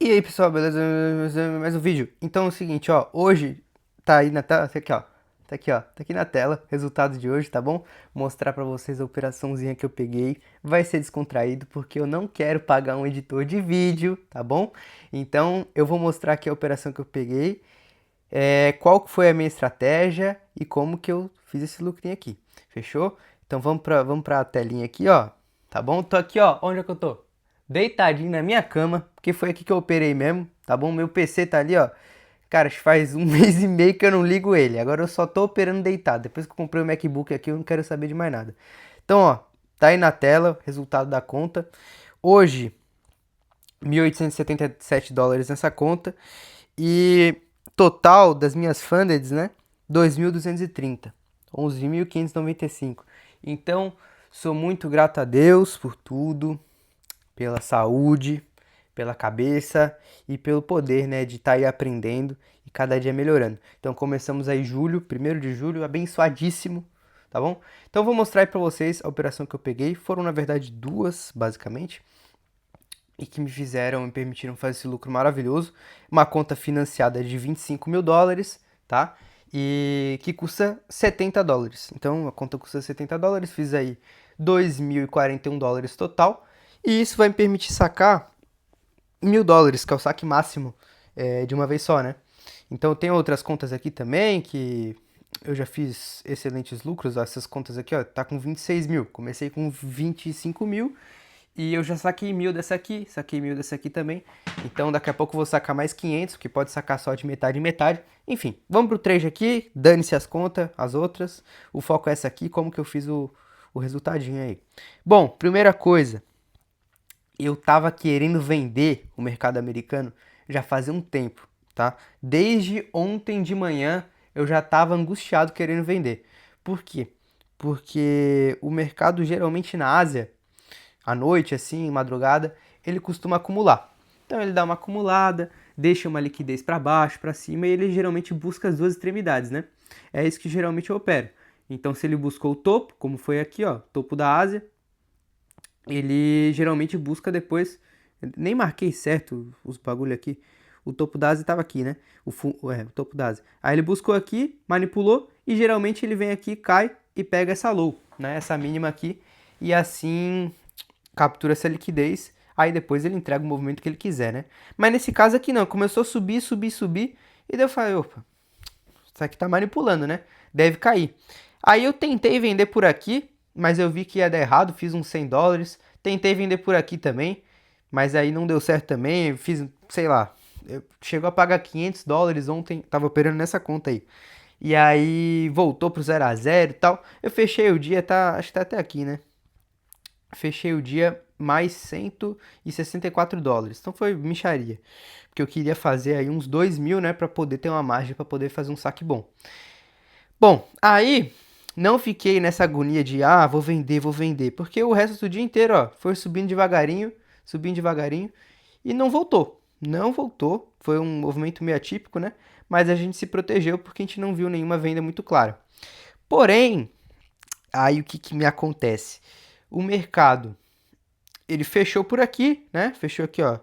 E aí, pessoal, beleza? Mais um vídeo. Então é o seguinte, ó, hoje tá aí na tela, tá aqui, ó. Tá aqui, ó. Tá aqui na tela, resultado de hoje, tá bom? Mostrar pra vocês a operaçãozinha que eu peguei. Vai ser descontraído porque eu não quero pagar um editor de vídeo, tá bom? Então eu vou mostrar aqui a operação que eu peguei, qual que foi a minha estratégia e como que eu fiz esse lucrinho aqui. Fechou? Então vamos pra telinha aqui, ó. Tá bom? Tô aqui, ó. Onde é que eu tô? Deitadinho na minha cama, porque foi aqui que eu operei mesmo, tá bom? Meu PC tá ali, ó. Cara, faz um mês e meio que eu não ligo ele. Agora eu só tô operando deitado. Depois que eu comprei o MacBook aqui, eu não quero saber de mais nada. Então, ó, tá aí na tela, resultado da conta. Hoje, US$ 1.877 nessa conta. E total das minhas fundeds, né? 2.230. 11.595. Então, sou muito grato a Deus por tudo, pela saúde, pela cabeça e pelo poder, né, de estar aí aprendendo e cada dia melhorando. Então começamos aí julho, 1º de julho, abençoadíssimo, tá bom? Então vou mostrar aí pra vocês a operação que eu peguei. Foram na verdade duas, basicamente, e que me permitiram fazer esse lucro maravilhoso. Uma conta financiada de US$ 25.000, tá? E que custa US$ 70. Então a conta custa US$ 70, fiz aí US$ 2.041 total. E isso vai me permitir sacar US$ 1.000, que é o saque máximo de uma vez só, né? Então tem outras contas aqui também que eu já fiz excelentes lucros. Ó, essas contas aqui, ó, tá com 26 mil. Comecei com 25 mil e eu já saquei 1.000 dessa aqui, saquei 1.000 dessa aqui também. Então daqui a pouco eu vou sacar mais 500, que pode sacar só de metade em metade. Enfim, vamos pro trade aqui, dane-se as contas, as outras. O foco é essa aqui, como que eu fiz o resultadinho aí. Bom, primeira coisa, eu tava querendo vender o mercado americano já fazia um tempo, tá? Desde ontem de manhã eu já tava angustiado querendo vender. Por quê? Porque o mercado geralmente na Ásia, à noite, assim, madrugada, ele costuma acumular. Então ele dá uma acumulada, deixa uma liquidez para baixo, para cima, e ele geralmente busca as duas extremidades, né? É isso que geralmente eu opero. Então se ele buscou o topo, como foi aqui, ó, topo da Ásia, ele geralmente busca depois. Nem marquei certo os bagulho aqui. O topo da asa estava aqui, né? O topo da asa. Aí ele buscou aqui, manipulou e geralmente ele vem aqui, cai e pega essa low, né? Essa mínima aqui e assim captura essa liquidez. Aí depois ele entrega o movimento que ele quiser, né? Mas nesse caso aqui não, começou a subir, subir, subir e daí eu falei, opa, isso aqui tá manipulando, né? Deve cair. Aí eu tentei vender por aqui, mas eu vi que ia dar errado, fiz uns US$ 100. Tentei vender por aqui também, mas aí não deu certo também. Fiz, sei lá, chegou a pagar US$ 500 ontem, tava operando nessa conta aí. E aí voltou pro 0 a 0 e tal. Eu fechei o dia, tá, acho que tá até aqui, né? Fechei o dia mais US$ 164. Então foi mixaria. Porque eu queria fazer aí uns 2.000, né? Pra poder ter uma margem, pra poder fazer um saque bom. Bom, aí não fiquei nessa agonia de, vou vender. Porque o resto do dia inteiro, ó, foi subindo devagarinho e não voltou. Não voltou. Foi um movimento meio atípico, né? Mas a gente se protegeu porque a gente não viu nenhuma venda muito clara. Porém, aí o que, que me acontece? O mercado, ele fechou por aqui, né? Fechou aqui, ó.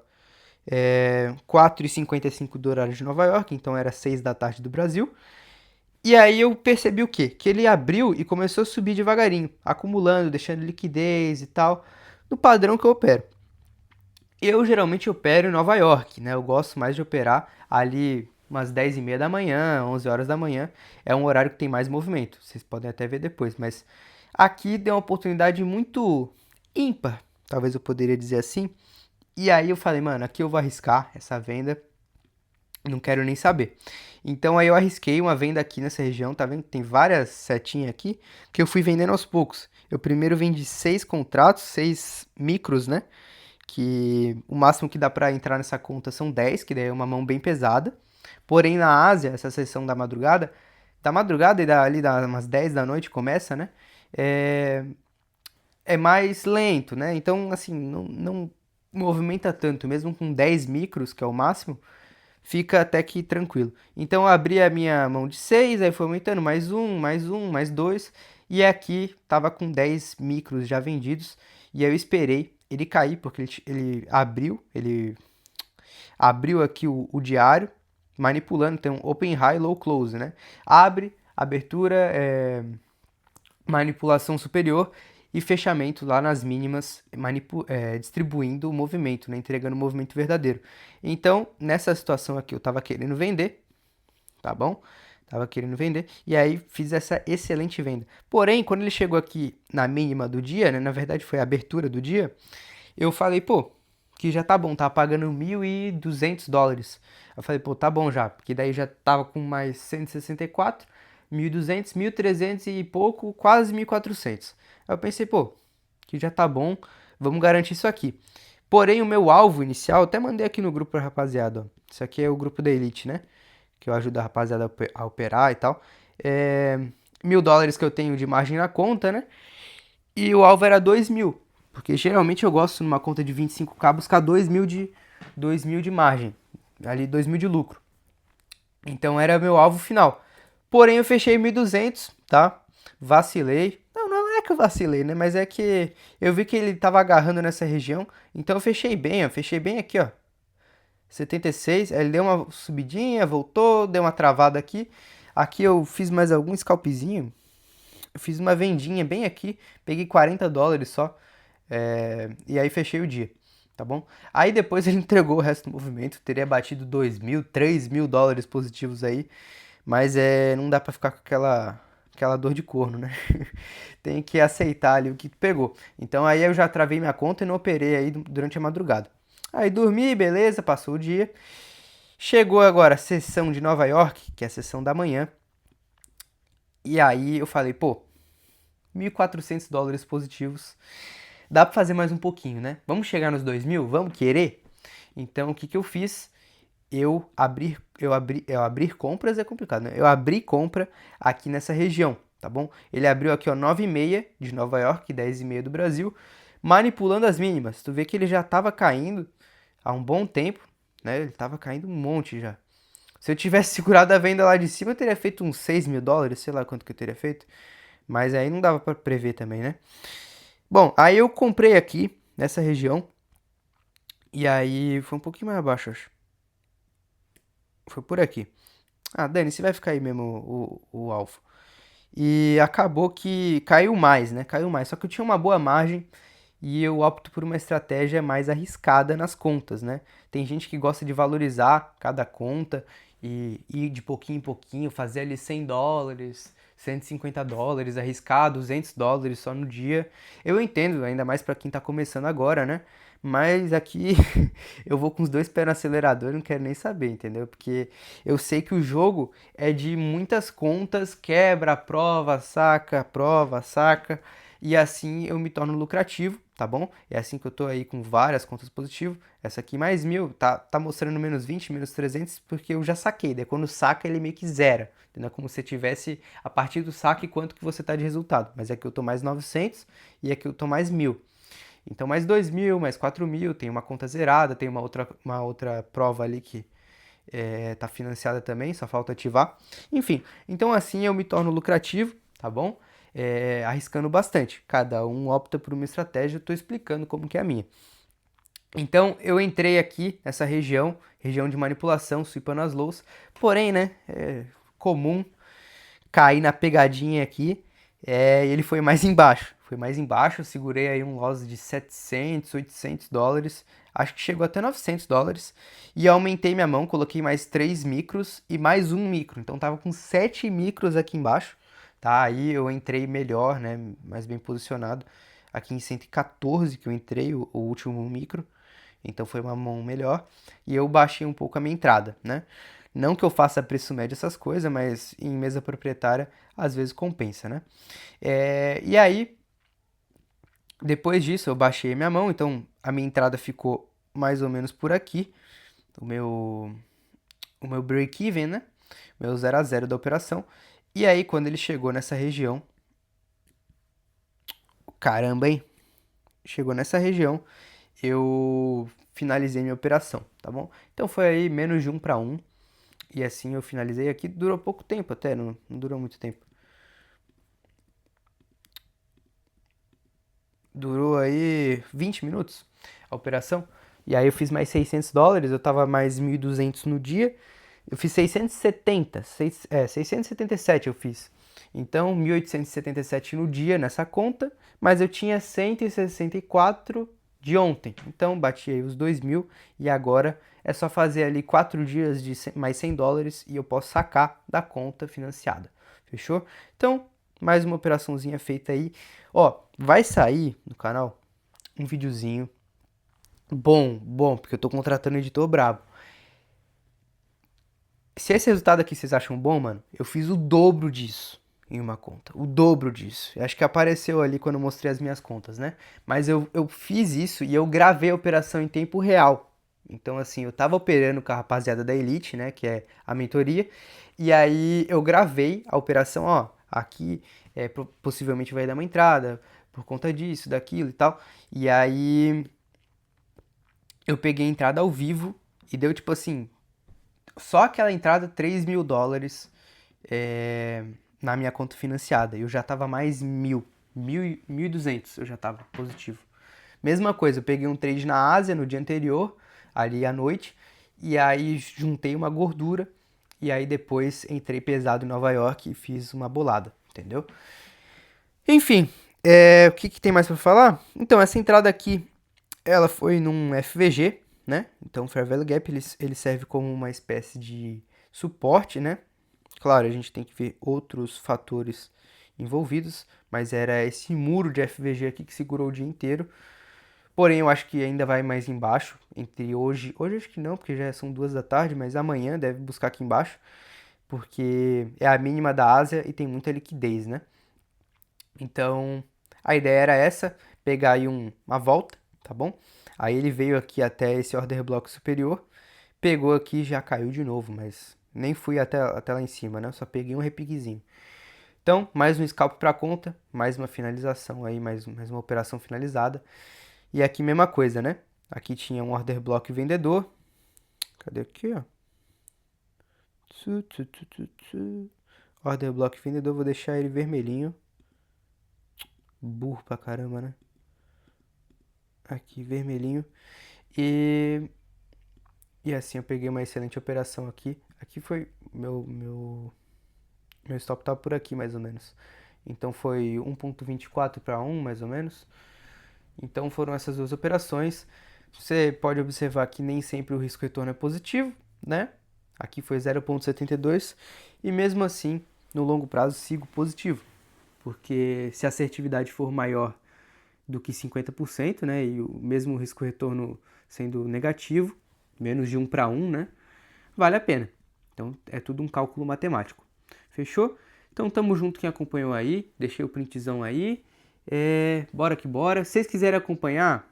4h55 do horário de Nova York, então era 6 da tarde do Brasil. E aí eu percebi o quê? Que ele abriu e começou a subir devagarinho, acumulando, deixando liquidez e tal, no padrão que eu opero. Eu geralmente opero em Nova York, né? Eu gosto mais de operar ali umas 10h30 da manhã, 11 horas da manhã. É um horário que tem mais movimento. Vocês podem até ver depois, mas aqui deu uma oportunidade muito ímpar, talvez eu poderia dizer assim. E aí eu falei, mano, aqui eu vou arriscar essa venda, não quero nem saber. Então aí eu arrisquei uma venda aqui nessa região, tá vendo? Tem várias setinhas aqui que eu fui vendendo aos poucos. Eu primeiro vendi 6 contratos, 6 micros, né? Que o máximo que dá pra entrar nessa conta são 10, que daí é uma mão bem pesada. Porém na Ásia, essa sessão da madrugada e ali das umas 10 da noite começa, né? É, é mais lento, né? Então assim, não movimenta tanto, mesmo com 10 micros, que é o máximo, fica até que tranquilo. Então eu abri a minha mão de 6, aí foi aumentando mais um, mais um, mais dois, e aqui tava com 10 micros já vendidos, e aí eu esperei ele cair, porque ele abriu aqui o diário, manipulando, tem um open high, low close, né? Abre, abertura, manipulação superior e fechamento lá nas mínimas, distribuindo o movimento, né? Entregando o movimento verdadeiro. Então, nessa situação aqui, eu estava querendo vender, tá bom? Tava querendo vender, e aí fiz essa excelente venda. Porém, quando ele chegou aqui na mínima do dia, né? Na verdade foi a abertura do dia, eu falei, pô, que já tá bom, tava pagando 1.200 dólares. Eu falei, pô, tá bom já, porque daí já tava com mais 164, 1.200, 1.300 e pouco, quase 1.400. Aí eu pensei, pô, que já tá bom, vamos garantir isso aqui. Porém, o meu alvo inicial, até mandei aqui no grupo pra rapaziada, ó. Isso aqui é o grupo da Elite, né? Que eu ajudo a rapaziada a operar e tal. É, 1.000 dólares que eu tenho de margem na conta, né? E o alvo era 2.000. Porque geralmente eu gosto numa conta de 25k buscar 2.000 de margem. Ali 2.000 de lucro. Então era meu alvo final. Porém eu fechei 1.200, tá? Vacilei. Não, não é que eu vacilei, né? Mas é que eu vi que ele tava agarrando nessa região. Então eu fechei bem, ó. Fechei bem aqui, ó. 76, aí ele deu uma subidinha, voltou, deu uma travada aqui. Aqui eu fiz mais algum scalpzinho. Eu fiz uma vendinha bem aqui, peguei 40 dólares só. E aí fechei o dia, tá bom? Aí depois ele entregou o resto do movimento, teria batido 2.000, 3.000 dólares positivos aí, mas não dá pra ficar com aquela dor de corno, né? Tem que aceitar ali o que pegou. Então aí eu já travei minha conta e não operei aí durante a madrugada. Aí dormi, beleza, passou o dia. Chegou agora a sessão de Nova York, que é a sessão da manhã. E aí eu falei, pô, 1.400 dólares positivos. Dá pra fazer mais um pouquinho, né? Vamos chegar nos 2.000? Vamos querer? Então, o que que eu fiz? Eu abrir compras é complicado, né? Eu abri compra aqui nessa região, tá bom? Ele abriu aqui, ó, 9,5 de Nova York, 10,5 do Brasil, manipulando as mínimas. Tu vê que ele já tava caindo há um bom tempo, né? Ele tava caindo um monte já. Se eu tivesse segurado a venda lá de cima, eu teria feito uns 6.000 dólares, sei lá quanto que eu teria feito. Mas aí não dava pra prever também, né? Bom, aí eu comprei aqui, nessa região. E aí foi um pouquinho mais abaixo, acho. Foi por aqui. Ah, Dani, você vai ficar aí mesmo o alvo. E acabou que caiu mais, né? Caiu mais. Só que eu tinha uma boa margem e eu opto por uma estratégia mais arriscada nas contas, né? Tem gente que gosta de valorizar cada conta e ir de pouquinho em pouquinho, fazer ali 100 dólares, 150 dólares, arriscar 200 dólares só no dia. Eu entendo, ainda mais para quem tá começando agora, né? Mas aqui eu vou com os dois pés no acelerador e não quero nem saber, entendeu? Porque eu sei que o jogo é de muitas contas, quebra, prova, saca, e assim eu me torno lucrativo, tá bom? É assim que eu tô aí com várias contas positivas. Essa aqui mais 1.000, tá mostrando menos 20, menos 300, porque eu já saquei. Daí quando saca ele meio que zera, entendeu? Como se tivesse a partir do saque quanto que você tá de resultado. Mas aqui eu tô mais 900 e aqui eu tô mais 1.000. Então mais 2.000, mais 4.000, tem uma conta zerada, tem uma outra prova ali que tá financiada também, só falta ativar. Enfim, então assim eu me torno lucrativo, tá bom? Arriscando bastante. Cada um opta por uma estratégia, eu tô explicando como que é a minha. Então eu entrei aqui nessa região de manipulação, sweepando as lows, porém, né, é comum cair na pegadinha aqui, ele foi mais embaixo, eu segurei aí um loss de 700, 800 dólares, acho que chegou até 900 dólares, e aumentei minha mão, coloquei mais 3 micros e mais um micro, então tava com 7 micros aqui embaixo, tá? Aí eu entrei melhor, né, mais bem posicionado, aqui em 114 que eu entrei, o último micro, então foi uma mão melhor, e eu baixei um pouco a minha entrada, né? Não que eu faça preço médio essas coisas, mas em mesa proprietária às vezes compensa, né? E aí, depois disso, eu baixei a minha mão, então a minha entrada ficou mais ou menos por aqui, o meu break-even, né? Meu 0 a 0 da operação. E aí, quando ele chegou nessa região, caramba, hein? Chegou nessa região, eu finalizei minha operação, tá bom? Então foi aí menos de 1 para 1. E assim eu finalizei aqui. Durou pouco tempo até, não durou muito tempo. Durou aí 20 minutos a operação. E aí eu fiz mais $600, eu tava mais 1.200 no dia. Eu fiz 677 eu fiz. Então, 1.877 no dia nessa conta, mas eu tinha 164 de ontem. Então, bati aí os 2.000 e agora é só fazer ali 4 dias de mais $100 e eu posso sacar da conta financiada. Fechou? Então, mais uma operaçãozinha feita aí. Ó, vai sair no canal um videozinho bom, porque eu tô contratando um editor brabo. Se esse resultado aqui vocês acham bom, mano, eu fiz o dobro disso em uma conta. O dobro disso. Eu acho que apareceu ali quando eu mostrei as minhas contas, né? Mas eu fiz isso e eu gravei a operação em tempo real. Então, assim, eu tava operando com a rapaziada da Elite, né? Que é a mentoria. E aí eu gravei a operação, ó. Aqui possivelmente vai dar uma entrada por conta disso, daquilo e tal. E aí eu peguei a entrada ao vivo e deu tipo assim, só aquela entrada $3.000 na minha conta financiada. Eu já tava mais 1.200 eu já tava positivo. Mesma coisa, eu peguei um trade na Ásia no dia anterior, ali à noite, e aí juntei uma gordura, e aí depois entrei pesado em Nova York e fiz uma bolada, entendeu? Enfim, o que, que tem mais pra falar? Então, essa entrada aqui, ela foi num FVG, né? Então, o Fair Value Gap, ele serve como uma espécie de suporte, né? Claro, a gente tem que ver outros fatores envolvidos, mas era esse muro de FVG aqui que segurou o dia inteiro. Porém, eu acho que ainda vai mais embaixo, entre hoje acho que não, porque já são 2 da tarde, mas amanhã deve buscar aqui embaixo, porque é a mínima da Ásia e tem muita liquidez, né? Então, a ideia era essa, pegar aí uma volta, tá bom? Aí ele veio aqui até esse order block superior, pegou aqui e já caiu de novo, mas nem fui até lá em cima, né? Eu só peguei um repiquezinho. Então, mais um scalp para conta, mais uma finalização aí, mais uma operação finalizada. E aqui mesma coisa, né? Aqui tinha um order block vendedor. Cadê aqui, ó? Order block vendedor, vou deixar ele vermelhinho. Burro pra caramba, né? Aqui, vermelhinho. E assim, eu peguei uma excelente operação aqui. Aqui foi meu stop tá por aqui, mais ou menos. Então foi 1.24 para 1, mais ou menos. Então foram essas duas operações. Você pode observar que nem sempre o risco retorno é positivo, né? Aqui foi 0.72 e mesmo assim, no longo prazo, sigo positivo. Porque se a assertividade for maior do que 50%, né? E o mesmo risco retorno sendo negativo, menos de 1 para 1, né? Vale a pena. Então é tudo um cálculo matemático. Fechou? Então tamo junto quem acompanhou aí. Deixei o printzão aí. Bora que bora. Se vocês quiserem acompanhar,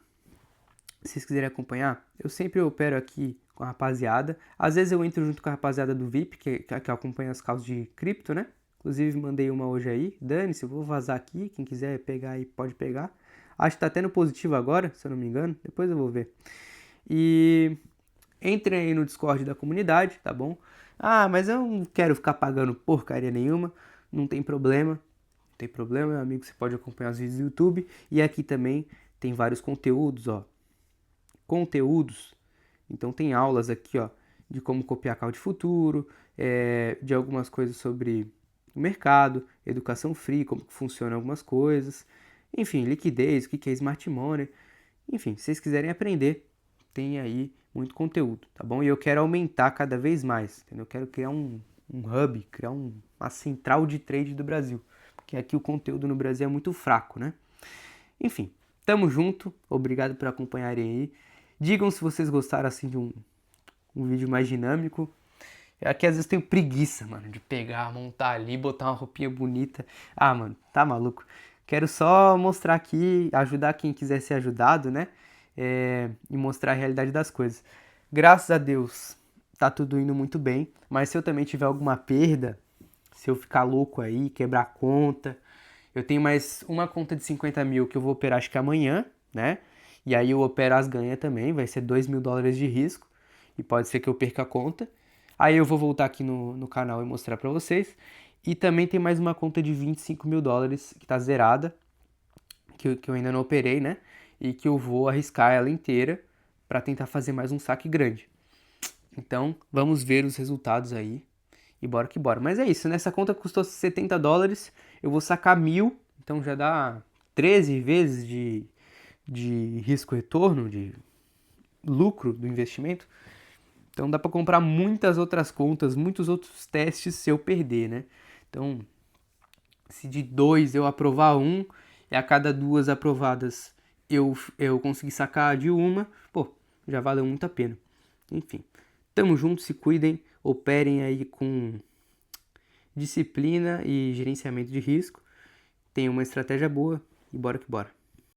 eu sempre opero aqui com a rapaziada. Às vezes eu entro junto com a rapaziada do VIP, que acompanha as causas de cripto, né? Inclusive mandei uma hoje aí. Dane-se, eu vou vazar aqui. Quem quiser pegar aí, pode pegar. Acho que tá tendo positivo agora, se eu não me engano. Depois eu vou ver. E entrem aí no Discord da comunidade, tá bom? Ah, mas eu não quero ficar pagando porcaria nenhuma. Não tem problema. Não tem problema, meu amigo. Você pode acompanhar os vídeos do YouTube. E aqui também tem vários conteúdos, ó. Conteúdos. Então tem aulas aqui, ó, de como copiar call de futuro, de algumas coisas sobre o mercado, educação free, como que funcionam algumas coisas. Enfim, liquidez, o que é smart money. Enfim, se vocês quiserem aprender, tem aí muito conteúdo, tá bom? E eu quero aumentar cada vez mais, entendeu? Eu quero criar um hub, criar uma central de trade do Brasil, porque aqui o conteúdo no Brasil é muito fraco, né? Enfim, tamo junto, obrigado por acompanharem aí. Digam se vocês gostaram assim de um vídeo mais dinâmico. Aqui às vezes tenho preguiça, mano, de pegar, montar ali, botar uma roupinha bonita. Ah, mano, tá maluco? Quero só mostrar aqui, ajudar quem quiser ser ajudado, né? E mostrar a realidade das coisas. Graças a Deus, tá tudo indo muito bem. Mas se eu também tiver alguma perda, se eu ficar louco aí, quebrar a conta, eu tenho mais uma conta de 50 mil que eu vou operar acho que amanhã, né? E aí eu opero as ganhas também, vai ser $2.000 de risco. E pode ser que eu perca a conta. Aí eu vou voltar aqui no canal e mostrar pra vocês. E também tem mais uma conta de $25.000 que tá zerada. Que eu ainda não operei, né? E que eu vou arriscar ela inteira para tentar fazer mais um saque grande. Então, vamos ver os resultados aí. E bora que bora. Mas é isso, nessa conta custou $70, eu vou sacar 1.000, então já dá 13 vezes de risco-retorno, de lucro do investimento. Então dá para comprar muitas outras contas, muitos outros testes se eu perder, né? Então, se de 2 eu aprovar um, e a cada 2 aprovadas eu conseguir sacar de uma, pô, já valeu muito a pena. Enfim, tamo junto, se cuidem, operem aí com disciplina e gerenciamento de risco. Tenham uma estratégia boa e bora que bora.